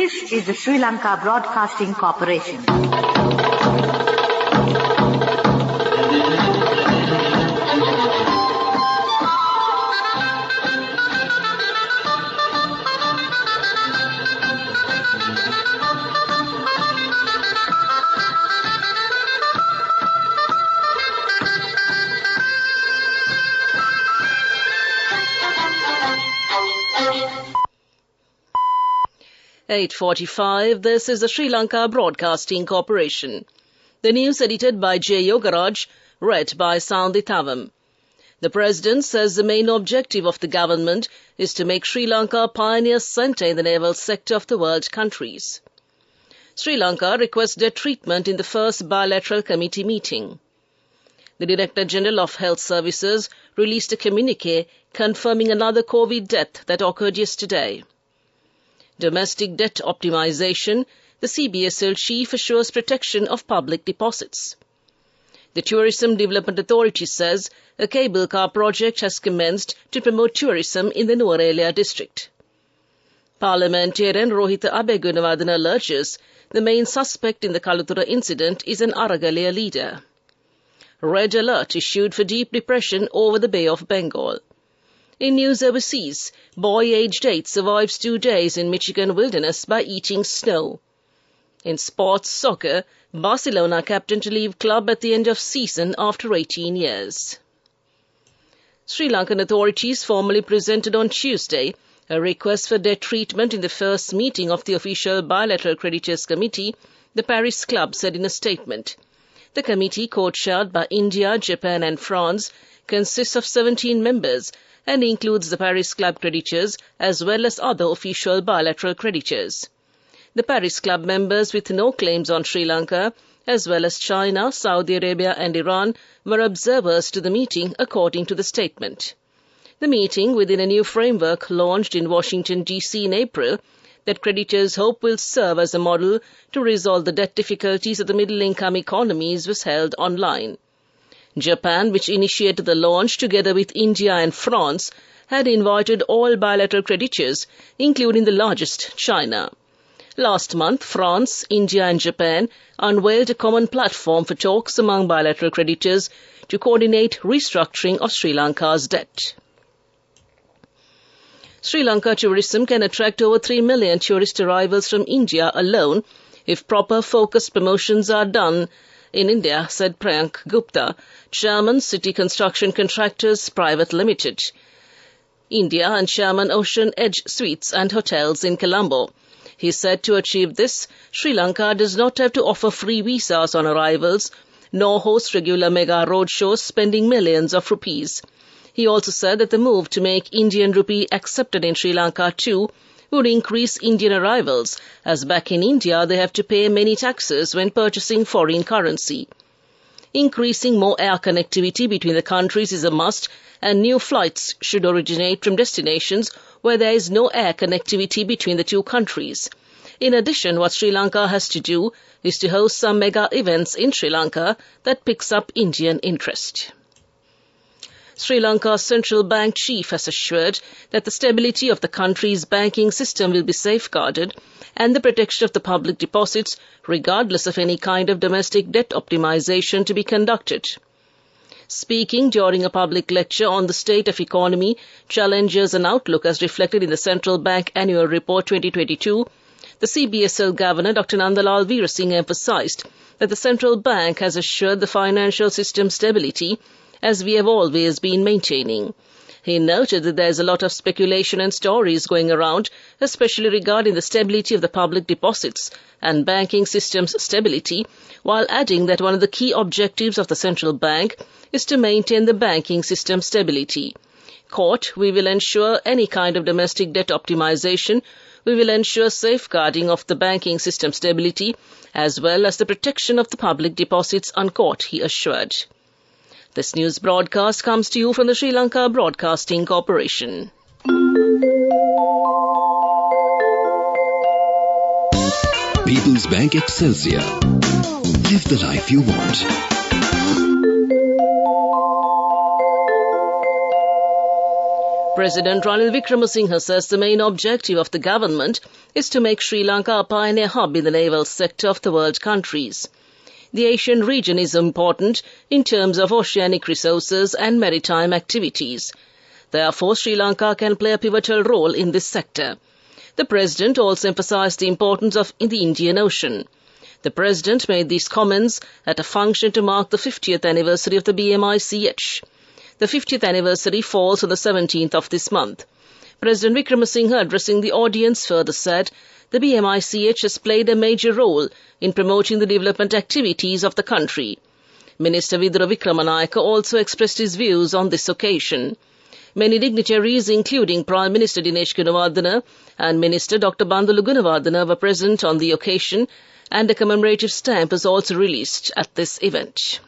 This is the Sri Lanka Broadcasting Corporation. (8:45). This is the Sri Lanka Broadcasting Corporation. The news edited by J. Yogaraj, read by Sandhi Thavam. The President says the main objective of the government is to make Sri Lanka a pioneer centre in the naval sector of the world countries. Sri Lanka requests debt treatment in the first bilateral committee meeting. The Director General of Health Services released a communique confirming another COVID death that occurred yesterday. Domestic debt optimization, the CBSL chief assures protection of public deposits. The Tourism Development Authority says a cable car project has commenced to promote tourism in the Nuwara district. Parliamentarian Rohitha Abegunawardena alleges the main suspect in the Kalathura incident is an Aragalaya leader. Red alert issued for deep depression over the Bay of Bengal. In news overseas, boy aged 8 survives 2 days in Michigan wilderness by eating snow. In sports soccer, Barcelona captain to leave club at the end of season after 18 years. Sri Lankan authorities formally presented on Tuesday a request for debt treatment in the first meeting of the official bilateral creditors committee, the Paris Club said in a statement. The committee, co-chaired by India, Japan and France, consists of 17 members and includes the Paris Club creditors as well as other official bilateral creditors. The Paris Club members with no claims on Sri Lanka, as well as China, Saudi Arabia and Iran, were observers to the meeting, according to the statement. The meeting, within a new framework launched in Washington, D.C. in April, that creditors hope will serve as a model to resolve the debt difficulties of the middle-income economies, was held online. Japan, which initiated the launch together with India and France, had invited all bilateral creditors, including the largest, China. Last month, France, India and Japan unveiled a common platform for talks among bilateral creditors to coordinate restructuring of Sri Lanka's debt. Sri Lanka tourism can attract over 3 million tourist arrivals from India alone if proper focused promotions are done in India, said Priyank Gupta, Chairman City Construction Contractors Private Limited, India and Chairman Ocean Edge Suites and Hotels in Colombo. He said to achieve this, Sri Lanka does not have to offer free visas on arrivals, nor host regular mega roadshows spending millions of rupees. He also said that the move to make Indian rupee accepted in Sri Lanka too would increase Indian arrivals, as back in India they have to pay many taxes when purchasing foreign currency. Increasing more air connectivity between the countries is a must, and new flights should originate from destinations where there is no air connectivity between the two countries. In addition, what Sri Lanka has to do is to host some mega events in Sri Lanka that picks up Indian interest. Sri Lanka's central bank chief has assured that the stability of the country's banking system will be safeguarded and the protection of the public deposits, regardless of any kind of domestic debt optimization to be conducted. Speaking during a public lecture on the state of economy, challenges and outlook as reflected in the Central Bank Annual Report 2022, the CBSL Governor Dr. Nandalal Veerasinghe emphasized that the central bank has assured the financial system stability, as we have always been maintaining. He noted that there is a lot of speculation and stories going around, especially regarding the stability of the public deposits and banking system's stability, while adding that one of the key objectives of the central bank is to maintain the banking system stability. Quote, "We will ensure any kind of domestic debt optimization. We will ensure safeguarding of the banking system stability as well as the protection of the public deposits," unquote, he assured. This news broadcast comes to you from the Sri Lanka Broadcasting Corporation. People's Bank Excelsior. Live the life you want. President Ranil Wickremesinghe says the main objective of the government is to make Sri Lanka a pioneer hub in the naval sector of the world countries. The Asian region is important in terms of oceanic resources and maritime activities. Therefore, Sri Lanka can play a pivotal role in this sector. The President also emphasized the importance of the Indian Ocean. The President made these comments at a function to mark the 50th anniversary of the BMICH. The 50th anniversary falls on the 17th of this month. President Wickremesinghe, addressing the audience, further said the BMICH has played a major role in promoting the development activities of the country. Minister Vidura Wickramanayake also expressed his views on this occasion. Many dignitaries, including Prime Minister Dinesh Gunawardena and Minister Dr. Bandulu Gunawardena, were present on the occasion, and a commemorative stamp was also released at this event.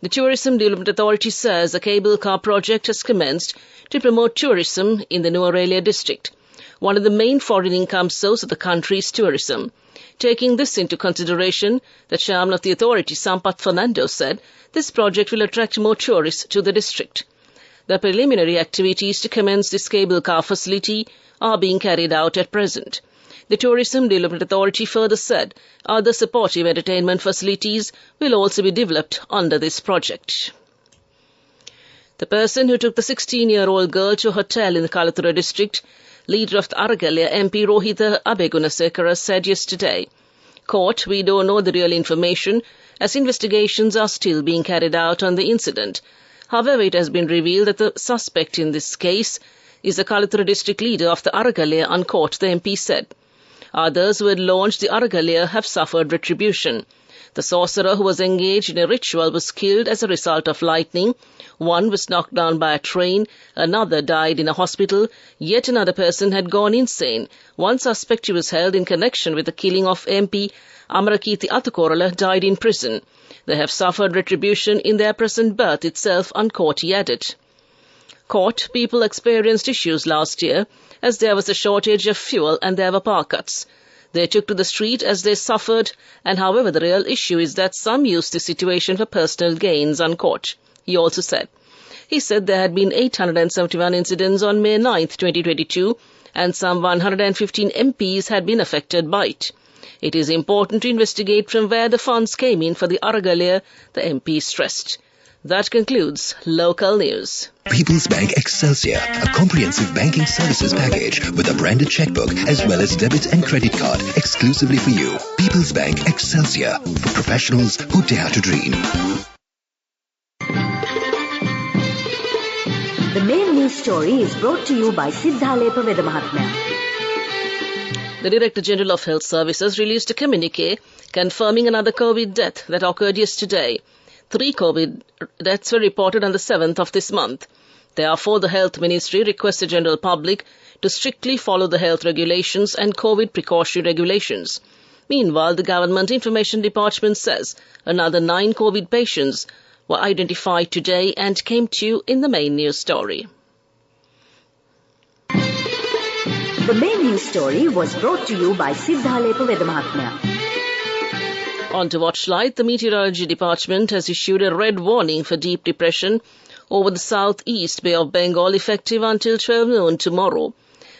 The Tourism Development Authority says a cable car project has commenced to promote tourism in the Nuwara district. One of the main foreign income sources of the country is tourism. Taking this into consideration, the chairman of the authority, Sampath Fernando, said this project will attract more tourists to the district. The preliminary activities to commence this cable car facility are being carried out at present. The Tourism Development Authority further said other supportive entertainment facilities will also be developed under this project. The person who took the 16-year-old girl to a hotel in the Kalathura district, leader of the Aragalya MP Rohitha Abegunasekara, said yesterday, "Court, we don't know the real information as investigations are still being carried out on the incident. However, it has been revealed that the suspect in this case is the Kalathura district leader of the Aragalya Uncourt," the MP said. Others who had launched the Aragalya have suffered retribution. The sorcerer who was engaged in a ritual was killed as a result of lightning. One was knocked down by a train. Another died in a hospital. Yet another person had gone insane. One suspect who was held in connection with the killing of MP Amarakirthi Athukorala died in prison. They have suffered retribution in their present birth itself, Uncourt, he added. Court, people experienced issues last year as there was a shortage of fuel and there were power cuts. They took to the street as they suffered, and however the real issue is that some used the situation for personal gains, Uncourt, he also said. He said there had been 871 incidents on May 9th, 2022, and some 115 MPs had been affected by it. It is important to investigate from where the funds came in for the Aragalya, the MP stressed. That concludes local news. People's Bank Excelsior, a comprehensive banking services package with a branded checkbook as well as debit and credit card exclusively for you. People's Bank Excelsior, for professionals who dare to dream. The main news story is brought to you by Siddhalepa Vedamahatmya. The Director General of Health Services released a communique confirming another COVID death that occurred yesterday. 3 COVID deaths were reported on the 7th of this month. Therefore, the Health Ministry requests the general public to strictly follow the health regulations and COVID precautionary regulations. Meanwhile, the Government Information Department says another 9 COVID patients were identified today and came to you in the main news story. The main news story was brought to you by Siddhalepa Vedamahatmya. On to Watchlight, the Meteorology Department has issued a red warning for deep depression over the southeast Bay of Bengal effective until 12 noon tomorrow.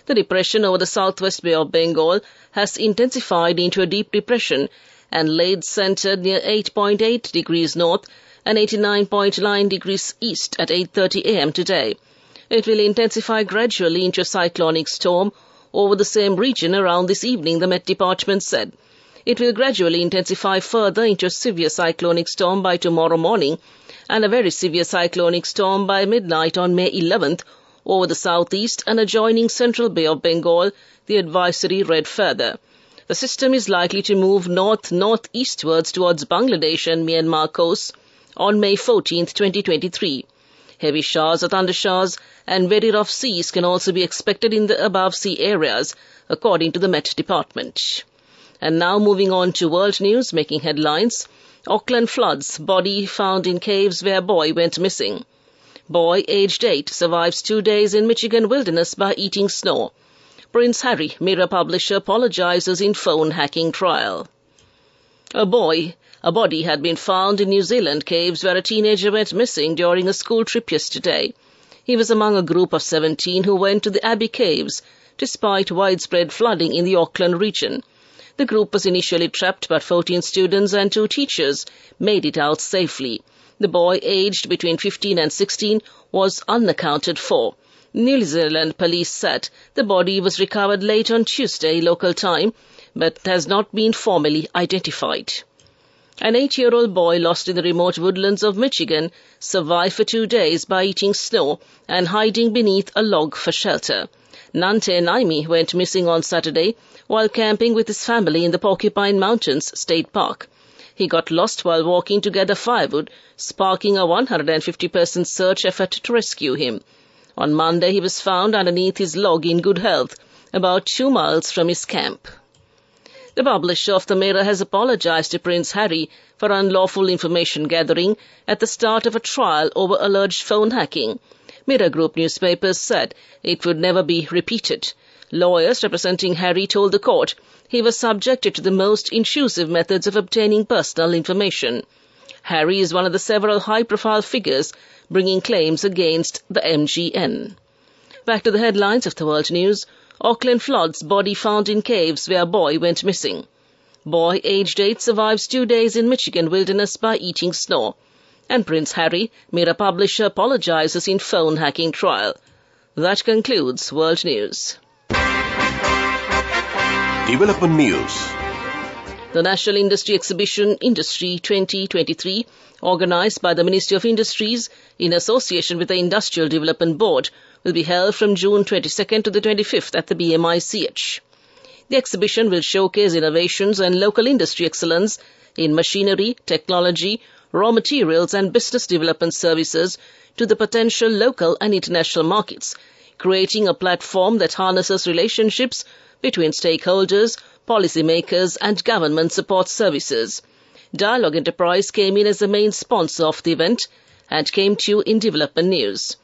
The depression over the southwest Bay of Bengal has intensified into a deep depression and laid centered near 8.8 degrees north and 89.9 degrees east at 8:30 a.m. today. It will intensify gradually into a cyclonic storm over the same region around this evening, the Met Department said. It will gradually intensify further into a severe cyclonic storm by tomorrow morning and a very severe cyclonic storm by midnight on May 11th over the southeast and adjoining central Bay of Bengal, the advisory read further. The system is likely to move north-northeastwards towards Bangladesh and Myanmar coasts on May 14th, 2023. Heavy showers or thundershowers and very rough seas can also be expected in the above sea areas, according to the Met Department. And now moving on to world news, making headlines. Auckland floods, body found in caves where boy went missing. Boy, aged 8, survives 2 days in Michigan wilderness by eating snow. Prince Harry, Mirror publisher, apologizes in phone hacking trial. A body had been found in New Zealand caves where a teenager went missing during a school trip yesterday. He was among a group of 17 who went to the Abbey Caves, despite widespread flooding in the Auckland region. The group was initially trapped, but 14 students and 2 teachers made it out safely. The boy, aged between 15 and 16, was unaccounted for. New Zealand police said the body was recovered late on Tuesday local time, but has not been formally identified. An 8-year-old boy lost in the remote woodlands of Michigan survived for 2 days by eating snow and hiding beneath a log for shelter. Nante Naimi went missing on Saturday while camping with his family in the Porcupine Mountains State Park. He got lost while walking to gather firewood, sparking a 150-person search effort to rescue him. On Monday, he was found underneath his log in good health, about 2 miles from his camp. The publisher of the Mirror has apologized to Prince Harry for unlawful information gathering at the start of a trial over alleged phone hacking. Mirror Group newspapers said it would never be repeated. Lawyers representing Harry told the court he was subjected to the most intrusive methods of obtaining personal information. Harry is one of the several high-profile figures bringing claims against the MGN. Back to the headlines of the world news. Auckland floods, body found in caves where boy went missing. Boy, aged 8, survives 2 days in Michigan wilderness by eating snow. And Prince Harry, Mirror publisher, apologizes in phone hacking trial. That concludes World News. Development News. The National Industry Exhibition Industry 2023, organized by the Ministry of Industries in association with the Industrial Development Board, will be held from June 22nd to the 25th at the BMICH. The exhibition will showcase innovations and local industry excellence in machinery, technology, raw materials and business development services to the potential local and international markets, creating a platform that harnesses relationships between stakeholders, policymakers and government support services. Dialogue Enterprise came in as the main sponsor of the event and came to you in development news.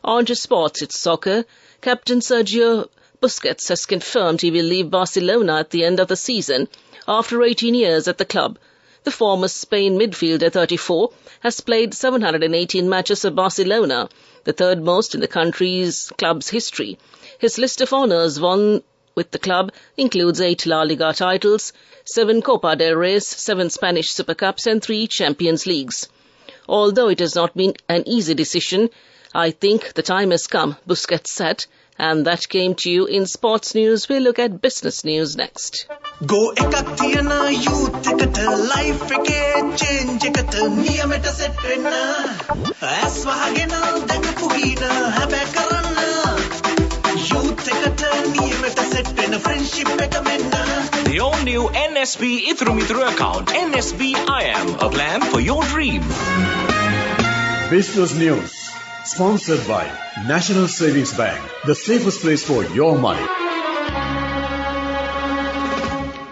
On to sports, it's soccer. Captain Sergio Busquets has confirmed he will leave Barcelona at the end of the season after 18 years at the club. The former Spain midfielder, 34, has played 718 matches for Barcelona, the third most in the club's history. His list of honours won with the club includes 8 La Liga titles, 7 Copa del Rey, 7 Spanish Super Cups and 3 Champions Leagues. Although it has not been an easy decision, I think the time has come, Busquets said. And that came to you in sports news. We'll look at business news next. Go ekatiyana youth ekata life eke change ekata niyameta set wenna aswahagena dakupugina habe karanna youth ekata niyameta set wenna friendship ekamenna. The all-new NSB Ithru account, NSB IAM, a plan for your dream. Business news. Sponsored by National Savings Bank, the safest place for your money.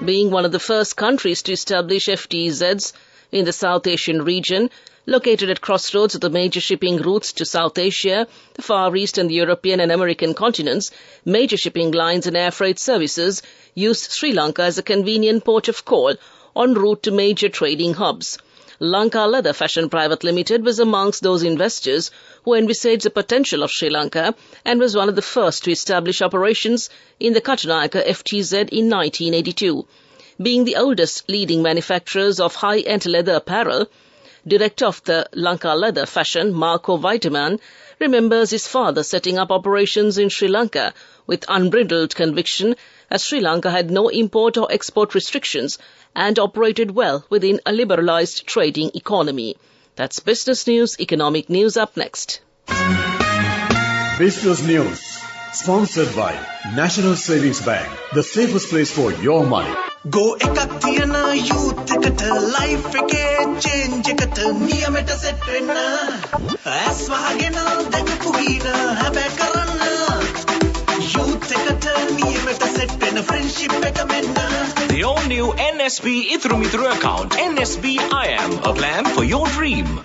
Being one of the first countries to establish FTZs in the South Asian region, located at crossroads of the major shipping routes to South Asia, the Far East and the European and American continents, major shipping lines and air freight services use Sri Lanka as a convenient port of call en route to major trading hubs. Lanka Leather Fashion Private Limited was amongst those investors who envisaged the potential of Sri Lanka and was one of the first to establish operations in the Katunayaka FTZ in 1982. Being the oldest leading manufacturers of high-end leather apparel, director of the Lanka Leather Fashion, Marco Vitaman, remembers his father setting up operations in Sri Lanka with unbridled conviction, as Sri Lanka had no import or export restrictions and operated well within a liberalized trading economy. That's business news, economic news up next. Business news. Sponsored by National Savings Bank, the safest place for your money. Go ekatiyana youth ekata life eke change ekata niyameta set wenna aswahagena dakupugina habe karanna youth ekata niyameta set wenna friendship ekamenna. The all-new NSB Ithru account, NSB IAM, a plan for your dream.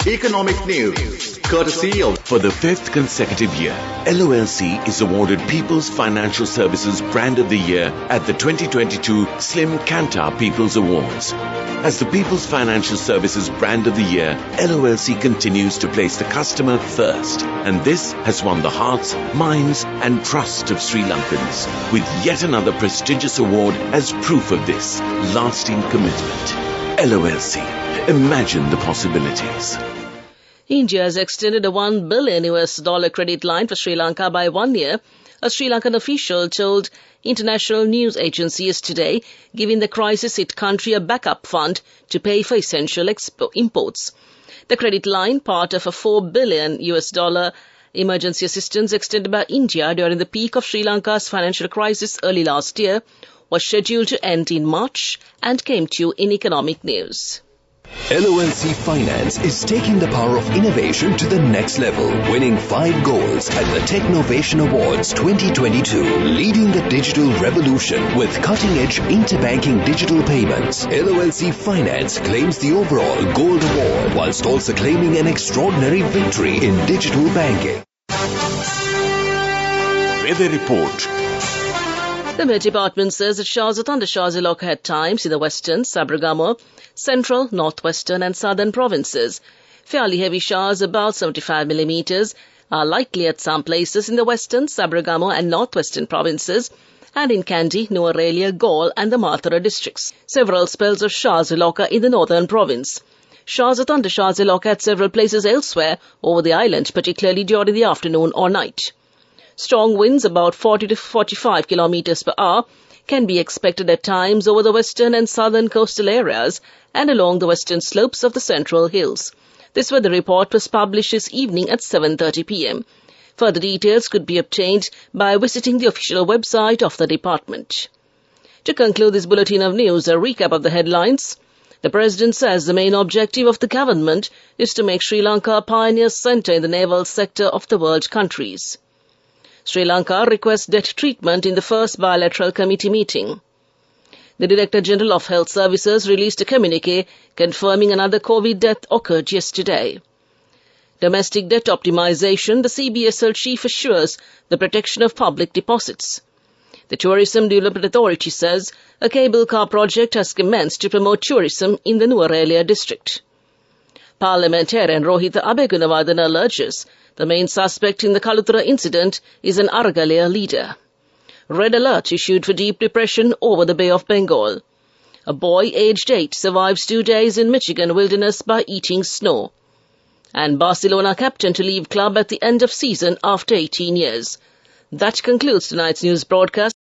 Economic news, courtesy of... For the fifth consecutive year, LOLC is awarded People's Financial Services Brand of the Year at the 2022 Slim Kantar People's Awards. As the People's Financial Services Brand of the Year, LOLC continues to place the customer first, and this has won the hearts, minds and trust of Sri Lankans, with yet another prestigious award as proof of this lasting commitment. LOLC, imagine the possibilities. India has extended a $1 billion credit line for Sri Lanka by 1 year, a Sri Lankan official told international news agencies today, giving the crisis-hit country a backup fund to pay for essential imports. The credit line, part of a $4 billion emergency assistance extended by India during the peak of Sri Lanka's financial crisis early last year, was scheduled to end in March and came to you in economic news. LOLC Finance is taking the power of innovation to the next level, winning 5 golds at the Technovation Awards 2022, leading the digital revolution with cutting-edge interbanking digital payments. LOLC Finance claims the overall gold award, whilst also claiming an extraordinary victory in digital banking. Weather report. The Met Department says that showers of thunder showers will occur at times in the western, Sabragamo, central, northwestern and southern provinces. Fairly heavy showers, about 75 millimeters, are likely at some places in the western, Sabragamo and northwestern provinces, and in Kandy, Nuwara, Galle and the Mathura districts. Several spells of showers will occur in the northern province. Showers of thunder showers will occur at several places elsewhere over the island, particularly during the afternoon or night. Strong winds, about 40 to 45 kilometers per hour, can be expected at times over the western and southern coastal areas and along the western slopes of the central hills. This weather report was published this evening at 7:30 p.m. Further details could be obtained by visiting the official website of the department. To conclude this bulletin of news, a recap of the headlines. The President says the main objective of the government is to make Sri Lanka a pioneer centre in the naval sector of the world countries. Sri Lanka requests debt treatment in the first bilateral committee meeting. The Director General of Health Services released a communique confirming another COVID death occurred yesterday. Domestic debt optimization, the CBSL chief assures the protection of public deposits. The Tourism Development Authority says a cable car project has commenced to promote tourism in the Nuwara district. Parliamentarian Rohitha Abegunawardena alleges the main suspect in the Kaluthura incident is an Aragalaya leader. Red alert issued for deep depression over the Bay of Bengal. A boy aged 8 survives 2 days in Michigan wilderness by eating snow. And Barcelona captain to leave club at the end of season after 18 years. That concludes tonight's news broadcast.